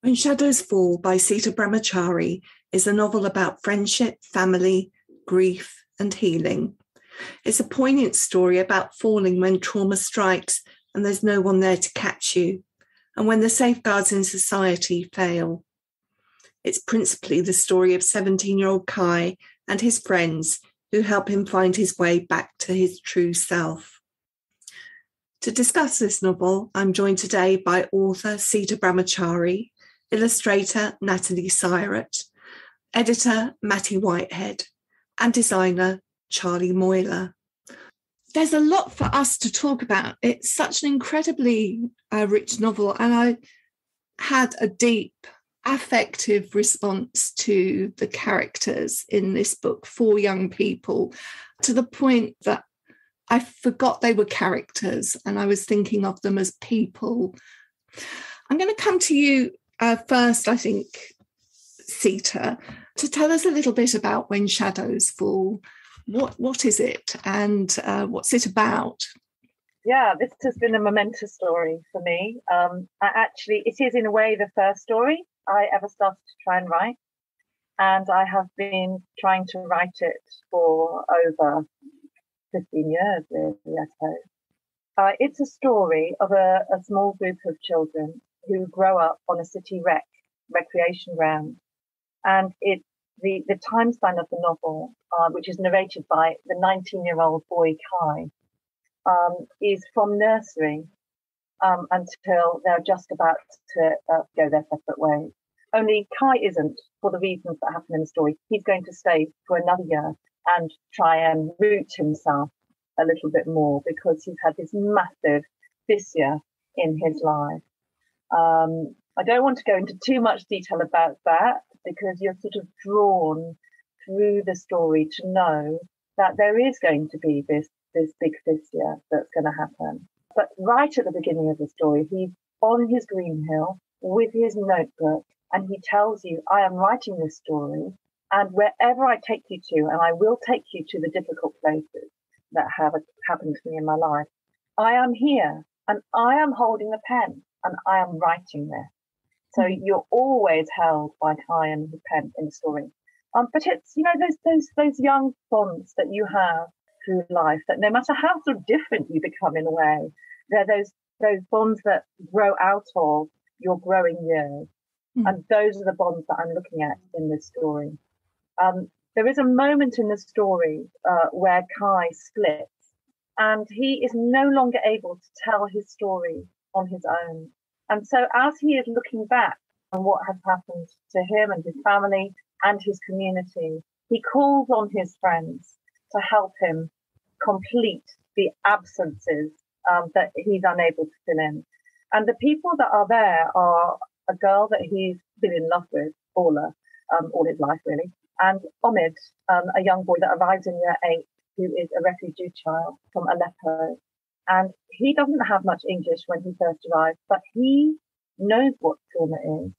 When Shadows Fall by Sita Brahmachari is a novel about friendship, family, grief, and healing. It's a poignant story about falling when trauma strikes and there's no one there to catch you, and when the safeguards in society fail. It's principally the story of 17-year-old Kai and his friends who help him find his way back to his true self. To discuss this novel, I'm joined today by author Sita Brahmachari, illustrator Natalie Sirett, editor Mattie Whitehead, and designer Charlie Moyler. There's a lot for us to talk about. It's such an incredibly rich novel, and I had a deep affective response to the characters in this book, 4 young people, to the point that I forgot they were characters and I was thinking of them as people. I'm going to come to you first, I think, Sita, to tell us a little bit about When Shadows Fall. What is it and what's it about? Yeah, this has been a momentous story for me. It is in a way the first story I ever started to try and write. And I have been trying to write it for over 15 years, really, I suppose. It's a story of a small group of children who grow up on a city recreation ground. And the time span of the novel, which is narrated by the 19-year-old boy Kai, is from nursery until they're just about to go their separate ways. Only Kai isn't, for the reasons that happen in the story. He's going to stay for another year and try and root himself a little bit more because he's had this massive fissure in his life. I don't want to go into too much detail about that because you're sort of drawn through the story to know that there is going to be this big fissure that's going to happen. But right at the beginning of the story, he's on his green hill with his notebook and he tells you, I am writing this story and wherever I take you to, and I will take you to the difficult places that have happened to me in my life, I am here and I am holding a pen and I am writing this. So you're always held by Kai and his pen in the story. But it's, those young bonds that you have through life that no matter how sort of different you become in a way, they're those bonds that grow out of your growing years. And those are the bonds that I'm looking at in this story. There is a moment in the story where Kai splits and he is no longer able to tell his story on his own. And so as he is looking back on what has happened to him and his family and his community, he calls on his friends to help him complete the absences that he's unable to fill in. And the people that are there are a girl that he's been in love with, Orla, all his life really, and Omid, a young boy that arrives in year 8, who is a refugee child from Aleppo. And he doesn't have much English when he first arrives, but he knows what trauma is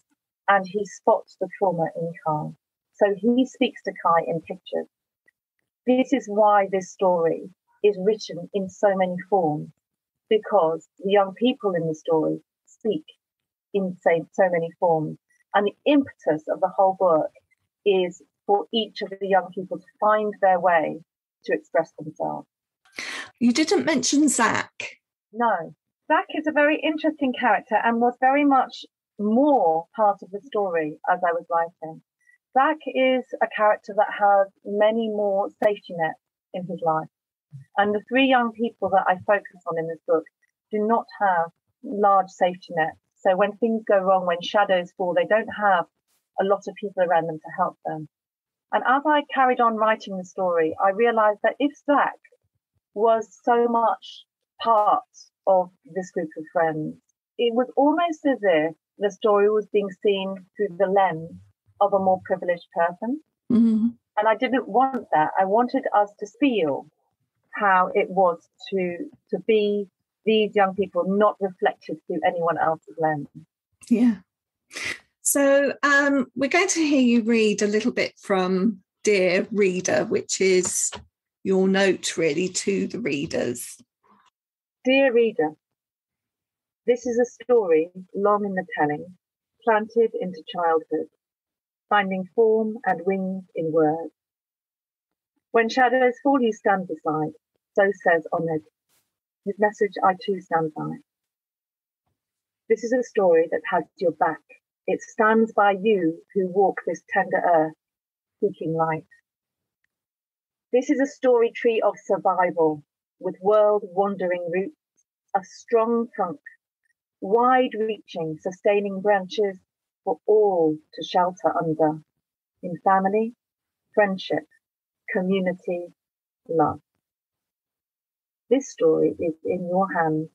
and he spots the trauma in Kai. So he speaks to Kai in pictures. This is why this story is written in so many forms, because the young people in the story speak in so many forms. And the impetus of the whole book is for each of the young people to find their way to express themselves. You didn't mention Zak. No. Zak is a very interesting character and was very much more part of the story as I was writing. Zak is a character that has many more safety nets in his life. And the 3 young people that I focus on in this book do not have large safety nets. So when things go wrong, when shadows fall, they don't have a lot of people around them to help them. And as I carried on writing the story, I realized that if Zak was so much part of this group of friends, it was almost as if the story was being seen through the lens of a more privileged person. Mm-hmm. And I didn't want that. I wanted us to feel how it was to be these young people, not reflected through anyone else's lens. Yeah. So we're going to hear you read a little bit from Dear Reader, which is your note really to the readers. Dear reader, this is a story long in the telling, planted into childhood, finding form and wings in words. When shadows fall, you stand beside, so says Oneg, whose message I too stand by. This is a story that has your back. It stands by you who walk this tender earth, seeking light. This is a story tree of survival, with world-wandering roots, a strong trunk, wide-reaching, sustaining branches for all to shelter under, in family, friendship, community, love. This story is in your hands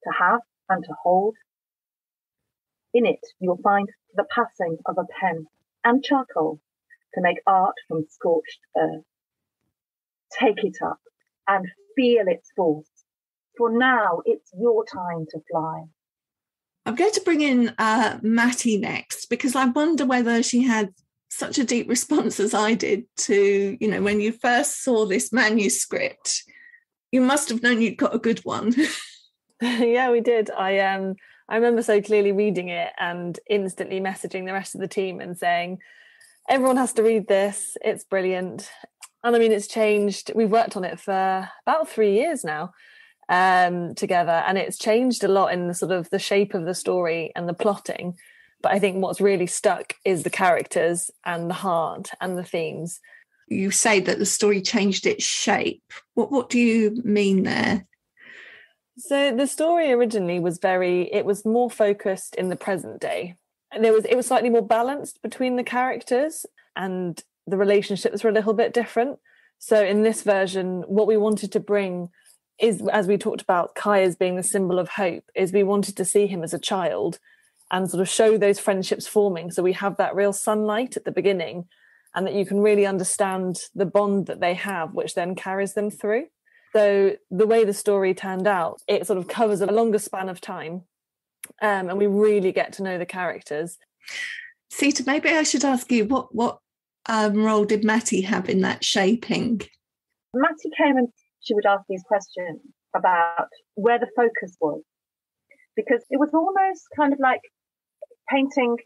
to have and to hold. In it, you'll find the passing of a pen and charcoal to make art from scorched earth. Take it up and feel its force, for now it's your time to fly. I'm going to bring in Mattie next, because I wonder whether she had such a deep response as I did to, when you first saw this manuscript, you must have known you'd got a good one. Yeah, we did. I remember so clearly reading it and instantly messaging the rest of the team and saying, everyone has to read this. It's brilliant. And I mean, it's changed. We've worked on it for about 3 years now together, and it's changed a lot in the sort of the shape of the story and the plotting. But I think what's really stuck is the characters and the heart and the themes. You say that the story changed its shape. What do you mean there? So the story originally was it was more focused in the present day. And it was slightly more balanced between the characters, and the relationships were a little bit different. So in this version, what we wanted to bring is, as we talked about Kai as being the symbol of hope, is we wanted to see him as a child and sort of show those friendships forming. So we have that real sunlight at the beginning, and that you can really understand the bond that they have, which then carries them through. So the way the story turned out, it sort of covers a longer span of time, and we really get to know the characters. Sita, maybe I should ask you, what role did Mattie have in that shaping? Mattie came and she would ask these questions about where the focus was, because it was almost kind of like painting,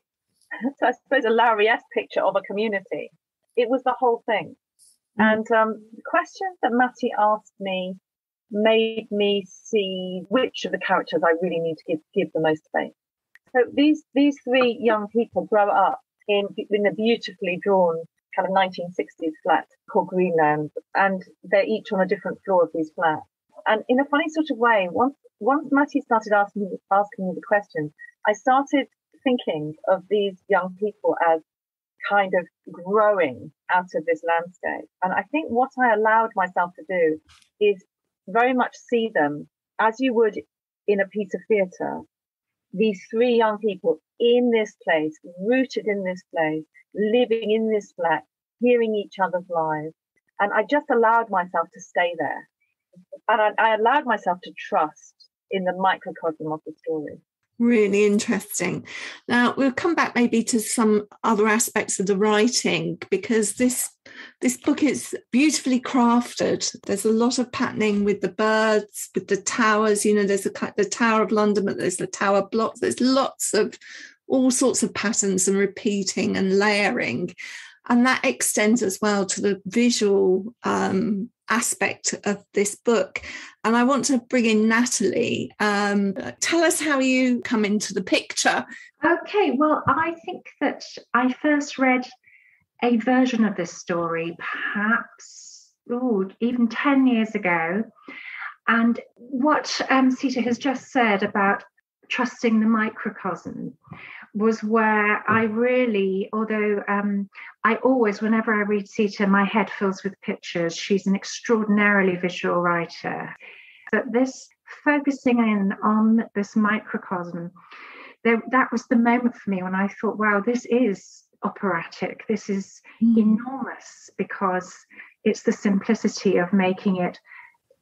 I suppose, a Lowry-esque picture of a community. It was the whole thing. And the questions that Mattie asked me made me see which of the characters I really need to give the most space. So these three young people grow up in a beautifully drawn kind of 1960s flat called Greenland, and they're each on a different floor of these flats. And in a funny sort of way, once Mattie started asking me the questions, I started thinking of these young people as kind of growing out of this landscape. And I think what I allowed myself to do is very much see them as you would in a piece of theatre. These three young people in this place, rooted in this place, living in this flat, hearing each other's lives. And I just allowed myself to stay there. And I allowed myself to trust in the microcosm of the story. Really interesting. Now, we'll come back maybe to some other aspects of the writing, because this book is beautifully crafted. There's a lot of patterning with the birds, with the towers. There's the Tower of London, but there's the tower blocks. There's lots of all sorts of patterns and repeating and layering. And that extends as well to the visual aspect of this book. And I want to bring in Natalie. Tell us how you come into the picture. Okay, well, I think that I first read a version of this story perhaps even 10 years ago. And what Sita has just said about trusting the microcosm was where I really, although I always, whenever I read Sita, my head fills with pictures. She's an extraordinarily visual writer. But this focusing in on this microcosm, that was the moment for me when I thought, wow, this is operatic. This is enormous, because it's the simplicity of making it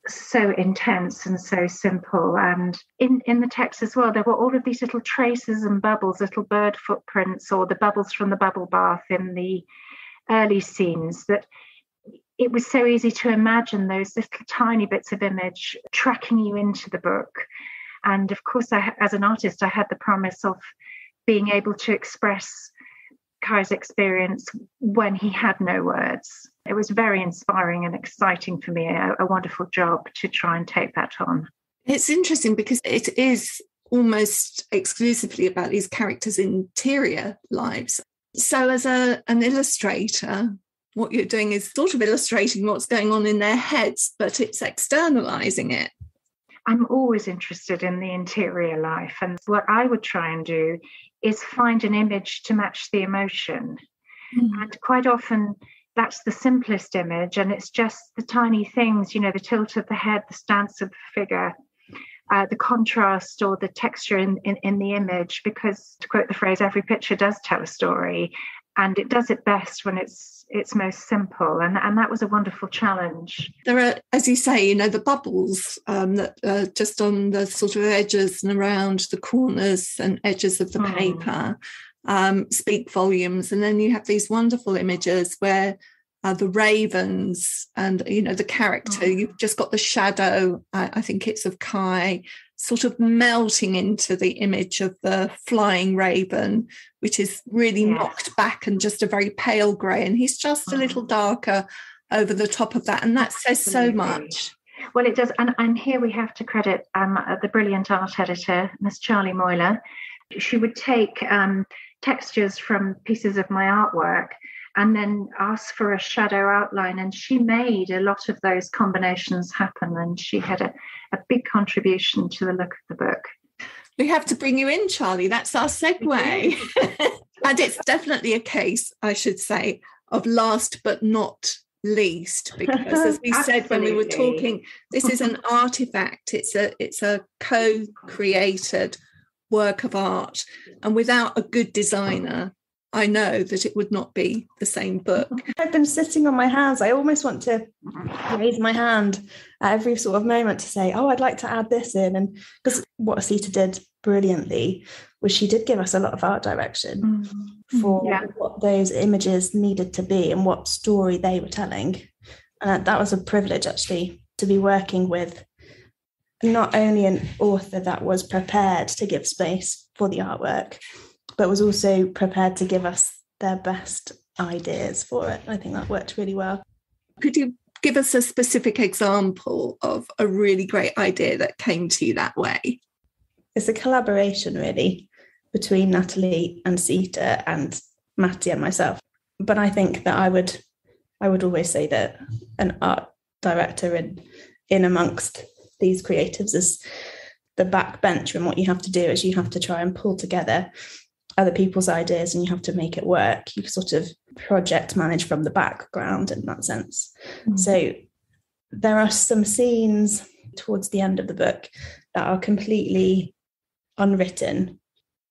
so intense and so simple. And in the text as well, there were all of these little traces and bubbles, little bird footprints, or the bubbles from the bubble bath in the early scenes, that it was so easy to imagine those little tiny bits of image tracking you into the book. And of course, as an artist, I had the promise of being able to express Kai's experience when he had no words. It was very inspiring and exciting for me, a wonderful job to try and take that on. It's interesting because it is almost exclusively about these characters' interior lives. So as an illustrator, what you're doing is sort of illustrating what's going on in their heads, but it's externalizing it. I'm always interested in the interior life, and what I would try and do is find an image to match the emotion. And quite often that's the simplest image, and it's just the tiny things, the tilt of the head, the stance of the figure, the contrast or the texture in the image, because, to quote the phrase, every picture does tell a story, and it does it best when it's most simple, and that was a wonderful challenge. There are, as you say, the bubbles that are just on the sort of edges and around the corners and edges of the paper speak volumes, and then you have these wonderful images where the ravens and the character, you've just got the shadow, I think it's of Kai, sort of melting into the image of the flying raven, which is really knocked back and just a very pale grey, and he's just a little darker over the top of that, and that says so much. Well, it does, and here we have to credit the brilliant art editor, Miss Charlie Moyler. She would take textures from pieces of my artwork and then ask for a shadow outline, and she made a lot of those combinations happen, and she had a big contribution to the look of the book. We have to bring you in, Charlie. That's our segue. And it's definitely a case, I should say, of last but not least, because as we said when we were talking, this is an artifact. It's a co-created work of art, and without a good designer, I know that it would not be the same book. I've been sitting on my hands. I almost want to raise my hand at every sort of moment to say, oh, I'd like to add this in. And because what Sita did brilliantly was she did give us a lot of art direction for what those images needed to be and what story they were telling. And that was a privilege, actually, to be working with not only an author that was prepared to give space for the artwork, but was also prepared to give us their best ideas for it. I think that worked really well. Could you give us a specific example of a really great idea that came to you that way? It's a collaboration, really, between Natalie and Sita and Mattie and myself. But I think that I would always say that an art director in amongst these creatives is the backbencher, and what you have to do is you have to try and pull together other people's ideas and you have to make it work. You sort of project manage from the background in that sense. So there are some scenes towards the end of the book that are completely unwritten,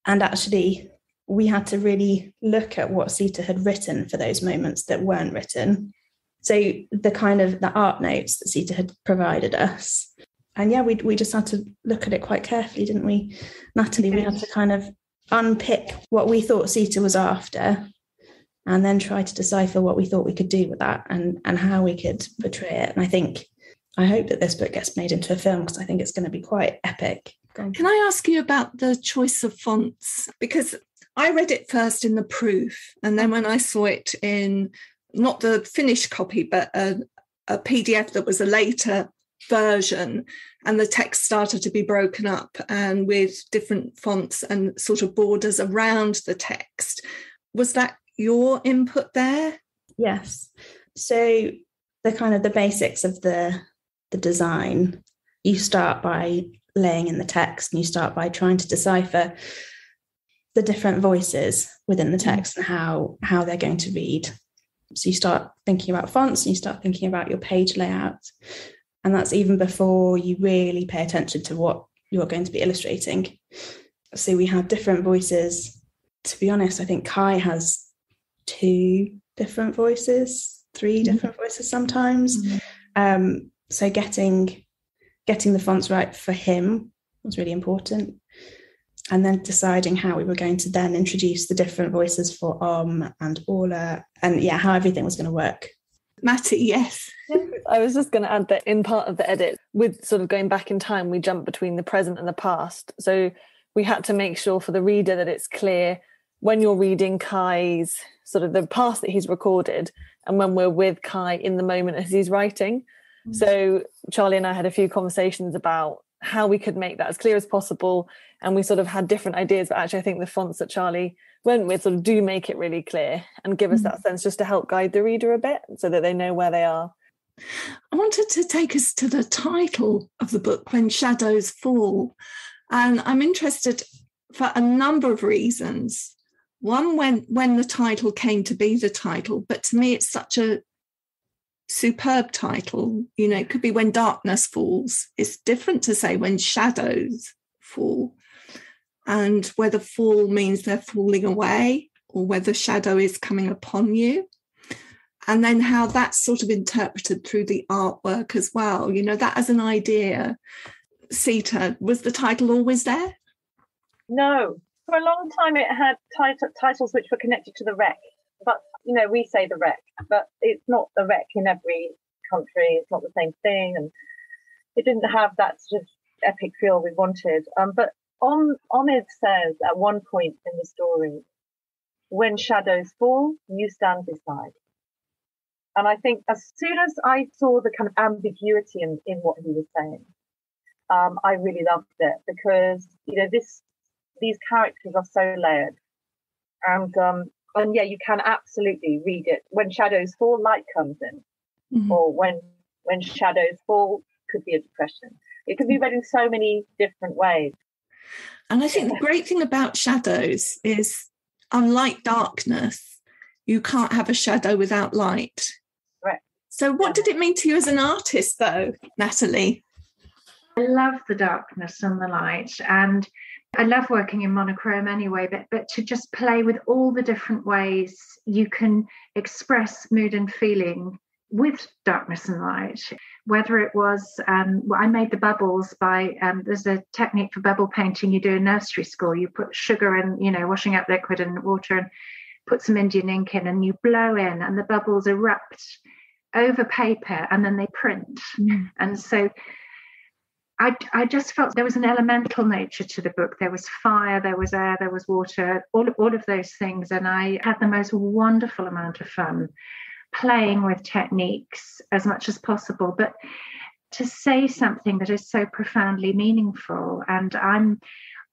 and actually we had to really look at what Sita had written for those moments that weren't written. So the art notes that Sita had provided us, and we just had to look at it quite carefully, didn't we, Natalie? We had to kind of unpick what we thought Sita was after, and then try to decipher what we thought we could do with that and how we could portray it. And I hope that this book gets made into a film, because I think it's going to be quite epic. Can I ask you about the choice of fonts? Because I read it first in the proof, and then when I saw it in not the finished copy, but a PDF that was a later version, and the text started to be broken up and with different fonts and sort of borders around the text. Was that your input there? Yes. So the basics of the design, you start by laying in the text, and you start by trying to decipher the different voices within the text and how they're going to read. So you start thinking about fonts, and you start thinking about your page layout. And that's even before you really pay attention to what you're going to be illustrating. So we have different voices. To be honest, I think Kai has 2 different voices, 3 different voices sometimes. So getting the fonts right for him was really important. And then deciding how we were going to then introduce the different voices for and Orla, and how everything was going to work. Mattie, yes. I was just going to add that in part of the edit, with sort of going back in time, we jump between the present and the past. So we had to make sure for the reader that it's clear when you're reading Kai's sort of the past that he's recorded and when we're with Kai in the moment as he's writing. So Charlie and I had a few conversations about how we could make that as clear as possible, and we sort of had different ideas, but actually I think the fonts that Charlie went with sort of do make it really clear and give us that sense just to help guide the reader a bit so that they know where they are. I wanted to take us to the title of the book, When Shadows Fall, and I'm interested for a number of reasons. One, when the title came to be the title, but to me it's such a superb title. You know, it could be When Darkness Falls. It's different to say When Shadows Fall, and whether fall means they're falling away or whether shadow is coming upon you. And then how that's sort of interpreted through the artwork as well. You know, that as an idea. Sita, was the title always there? No. For a long time, it had titles which were connected to the wreck. But, you know, we say the wreck, but it's not the wreck in every country. It's not the same thing. And it didn't have that sort of epic feel we wanted. But Omid says at one point in the story, when shadows fall, you stand beside. And I think as soon as I saw the kind of ambiguity in what he was saying, I really loved it because, you know, these characters are so layered. And yeah, you can absolutely read it. When shadows fall, light comes in. Or when shadows fall could be a depression. It could be read in so many different ways. And I think the great thing about shadows is, unlike darkness, you can't have a shadow without light. Right. So what did it mean to you as an artist, though, Natalie? I love the darkness and the light, and I love working in monochrome anyway, but to just play with all the different ways you can express mood and feeling with darkness and light. Whether it was, I made the bubbles by, there's a technique for bubble painting you do in nursery school. You put sugar and, you know, washing up liquid and water and put some Indian ink in, and you blow in and the bubbles erupt over paper and then they print. And so I just felt there was an elemental nature to the book. There was fire, there was air, there was water, all of those things. And I had the most wonderful amount of fun playing with techniques as much as possible, but to say something that is so profoundly meaningful. And I'm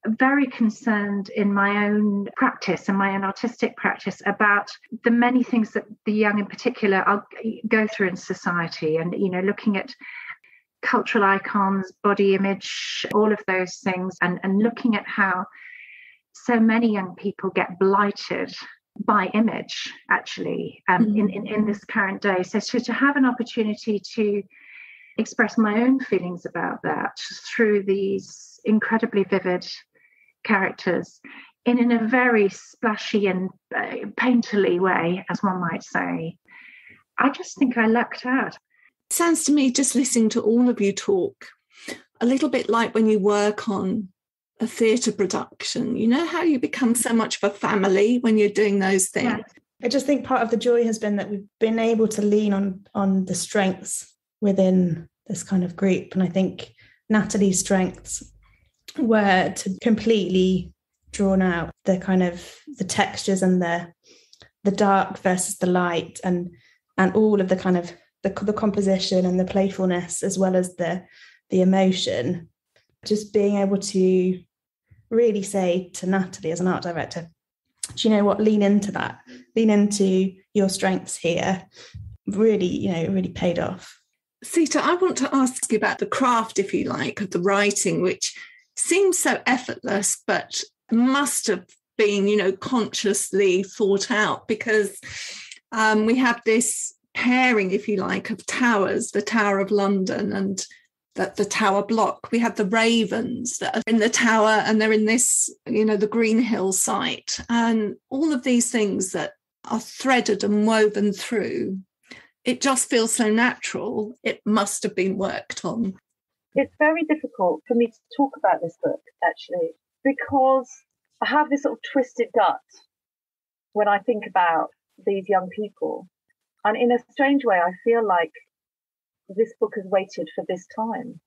very concerned in my own practice and my own artistic practice about the many things that the young in particular go through in society, and, you know, looking at cultural icons, body image, all of those things, and looking at how so many young people get blighted by image, actually, in this current day. So to have an opportunity to express my own feelings about that through these incredibly vivid characters in a very splashy and painterly way, as one might say, I just think I lucked out. Sounds to me, just listening to all of you talk, a little bit like when you work on a theatre production. You know how you become so much of a family when you're doing those things? Yeah. I just think part of the joy has been that we've been able to lean on the strengths within this kind of group. And I think Natalie's strengths were to completely drawn out the kind of the textures and the dark versus the light, and all of the kind of the composition and the playfulness, as well as the emotion. Just being able to really say to Natalie as an art director, do you know what, lean into that, lean into your strengths here, really, you know, it really paid off. Sita, I want to ask you about the craft, if you like, of the writing, which seems so effortless, but must have been, you know, consciously thought out, because we have this pairing, if you like, of towers, the Tower of London and the Tower Block. We have the ravens that are in the tower, and they're in this, you know, the Green Hill site, and all of these things that are threaded and woven through. It just feels so natural. It must have been worked on. It's very difficult for me to talk about this book, actually, because I have this sort of twisted gut when I think about these young people. And in a strange way, I feel like this book has waited for this time,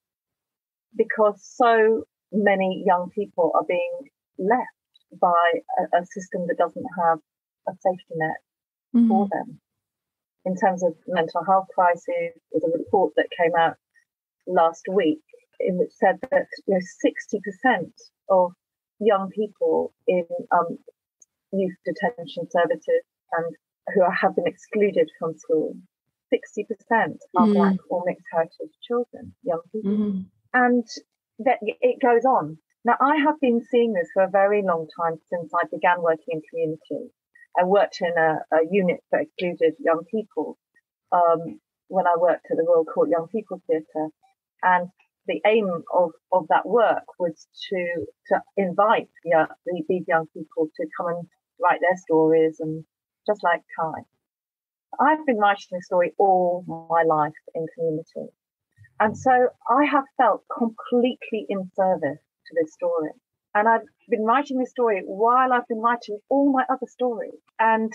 because so many young people are being left by a system that doesn't have a safety net for them. In terms of mental health crisis, there's a report that came out last week in which said that 60% of young people in youth detention services and who have been excluded from school, 60% are Black or mixed heritage children, young people. And that it goes on. Now, I have been seeing this for a very long time since I began working in community. I worked in a unit for excluded young people when I worked at the Royal Court Young People Theatre. And the aim of that work was to invite these young people to come and write their stories, and just like Kai. I've been writing a story all my life in community. And so I have felt completely in service to this story. And I've been writing this story while I've been writing all my other stories. And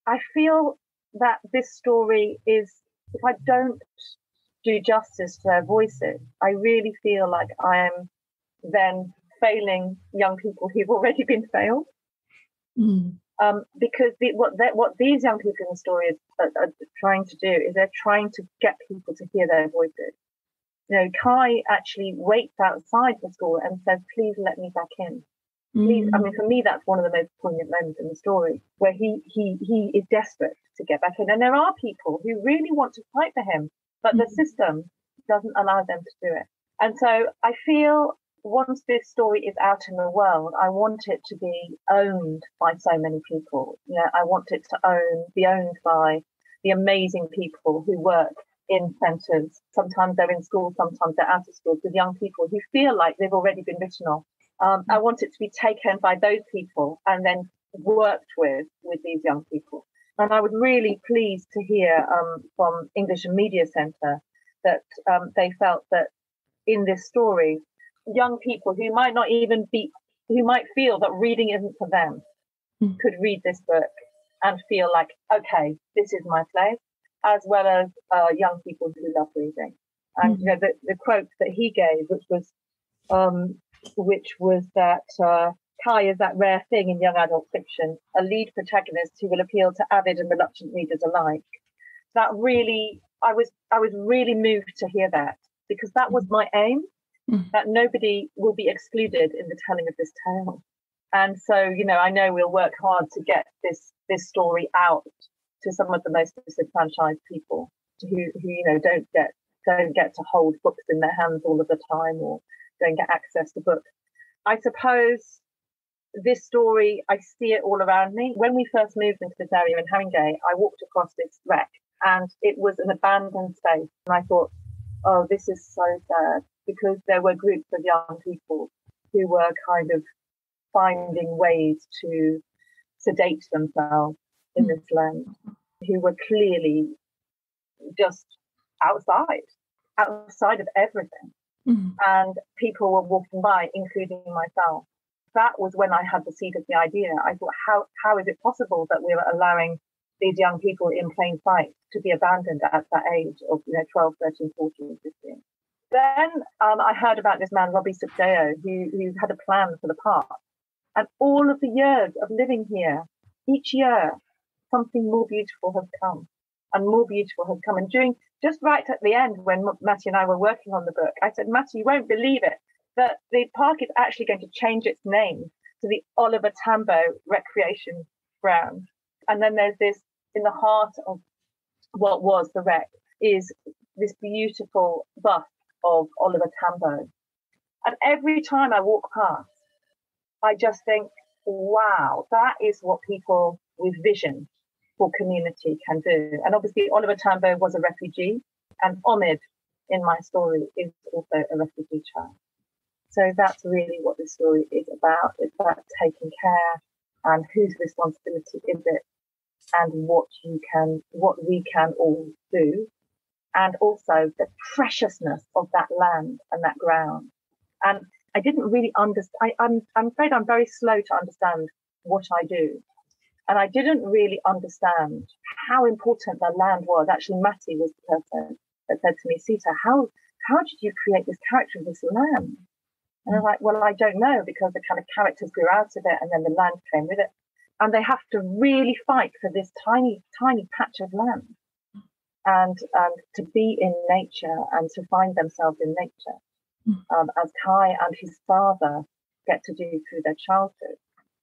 I feel that this story is, if I don't do justice to their voices, I really feel like I am then failing young people who've already been failed. Because what these young people in the story are trying to do is they're trying to get people to hear their voices. Kai actually waits outside the school and says, "Please let me back in." Please, I mean, for me, that's one of the most poignant moments in the story, where he is desperate to get back in. And there are people who really want to fight for him, but the system doesn't allow them to do it. And so I feel once this story is out in the world, I want it to be owned by so many people. I want it to be owned by the amazing people who work in centres. Sometimes they're in school, sometimes they're out of school, with young people who feel like they've already been written off. I want it to be taken by those people and then worked with these young people. And I was really pleased to hear from English and Media Centre that they felt that in this story, young people who might not even who might feel that reading isn't for them, could read this book and feel like, okay, this is my place, as well as young people who love reading. And the quote that he gave, which was that Kai is that rare thing in young adult fiction, a lead protagonist who will appeal to avid and reluctant readers alike. That really, I was really moved to hear that, because that was my aim, that nobody will be excluded in the telling of this tale. And so, I know we'll work hard to get this story out to some of the most disenfranchised people who don't get to hold books in their hands all of the time, or don't get access to books. I suppose this story, I see it all around me. When we first moved into this area in Haringey, I walked across this wreck and it was an abandoned space. And I thought, oh, this is so sad, because there were groups of young people who were kind of finding ways to sedate themselves in this land, who were clearly just outside of everything. And people were walking by, including myself. That was when I had the seed of the idea. I thought, how is it possible that we were allowing these young people in plain sight to be abandoned at that age of 12, 13, 14, 15? Then I heard about this man, Robbie Subdeo, who had a plan for the park. And all of the years of living here, each year, something more beautiful has come. And more beautiful has come. And just right at the end, when Mattie and I were working on the book, I said, Mattie, you won't believe it, that the park is actually going to change its name to the Oliver Tambo Recreation Ground. And then there's this, in the heart of what was the wreck, is this beautiful bust of Oliver Tambo. And every time I walk past, I just think, wow, that is what people with vision for community can do. And obviously Oliver Tambo was a refugee, and Omid in my story is also a refugee child. So that's really what the story is about. It's about taking care and whose responsibility is it, and what we can all do, and also the preciousness of that land and that ground. And I didn't really understand. I'm afraid I'm very slow to understand what I do. And I didn't really understand how important the land was. Actually, Mattie was the person that said to me, Sita, how did you create this character of this land? And they're like, well, I don't know, because the kind of characters grew out of it and then the land came with it. And they have to really fight for this tiny, tiny patch of land and to be in nature and to find themselves in nature, as Kai and his father get to do through their childhood.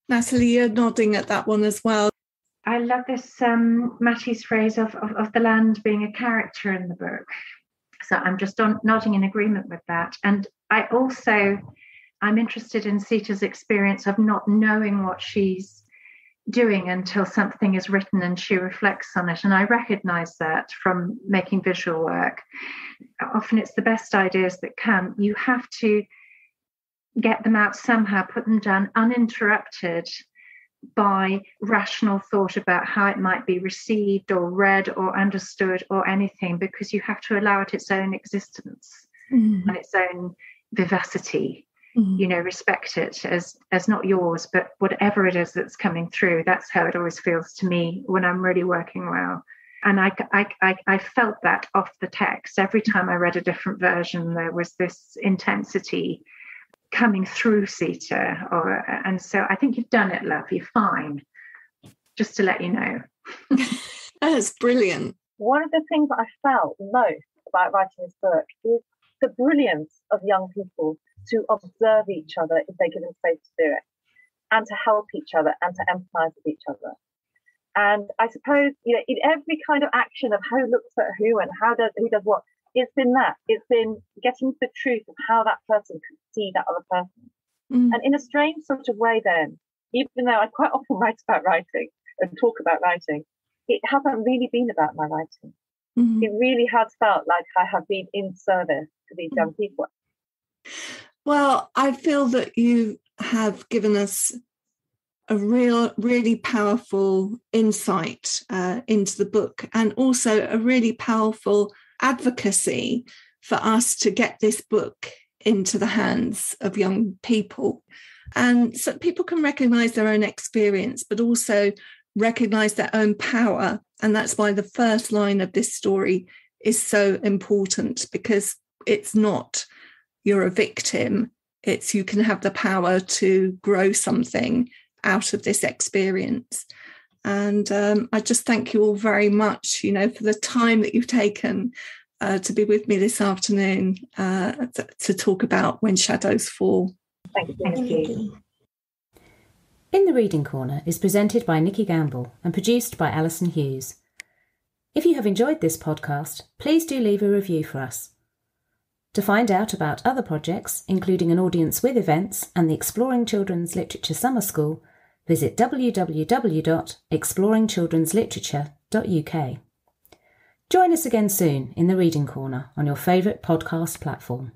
Natalie, you're nodding at that one as well. I love this Mattie's phrase of the land being a character in the book. So I'm just nodding in agreement with that. And I'm interested in Sita's experience of not knowing what she's doing until something is written and she reflects on it. And I recognize that from making visual work. Often it's the best ideas that come. You have to get them out somehow, put them down uninterrupted by rational thought about how it might be received or read or understood or anything, because you have to allow it its own existence and its own vivacity. Respect it as not yours, but whatever it is that's coming through. That's how it always feels to me when I'm really working well. And I felt that off the text. Every time I read a different version, there was this intensity coming through Sita. And so I think you've done it, love. You're fine. Just to let you know. That's brilliant. One of the things that I felt most about writing this book is the brilliance of young people to observe each other if they're given space to do it, and to help each other and to empathise with each other. And I suppose, in every kind of action of who looks at who and who does what, it's been that. It's been getting to the truth of how that person could see that other person. And in a strange sort of way then, even though I quite often write about writing and talk about writing, it hasn't really been about my writing. It really has felt like I have been in service to these young people. Well, I feel that you have given us a really powerful insight into the book, and also a really powerful advocacy for us to get this book into the hands of young people. And so people can recognise their own experience, but also recognise their own power. And that's why the first line of this story is so important, because it's not you're a victim, it's you can have the power to grow something out of this experience. And I just thank you all very much, for the time that you've taken to be with me this afternoon to talk about When Shadows Fall. Thank you. In the Reading Corner is presented by Nikki Gamble and produced by Alison Hughes. If you have enjoyed this podcast, please do leave a review for us. To find out about other projects, including an audience with events and the Exploring Children's Literature Summer School, visit www.exploringchildrensliterature.uk. Join us again soon in the Reading Corner on your favourite podcast platform.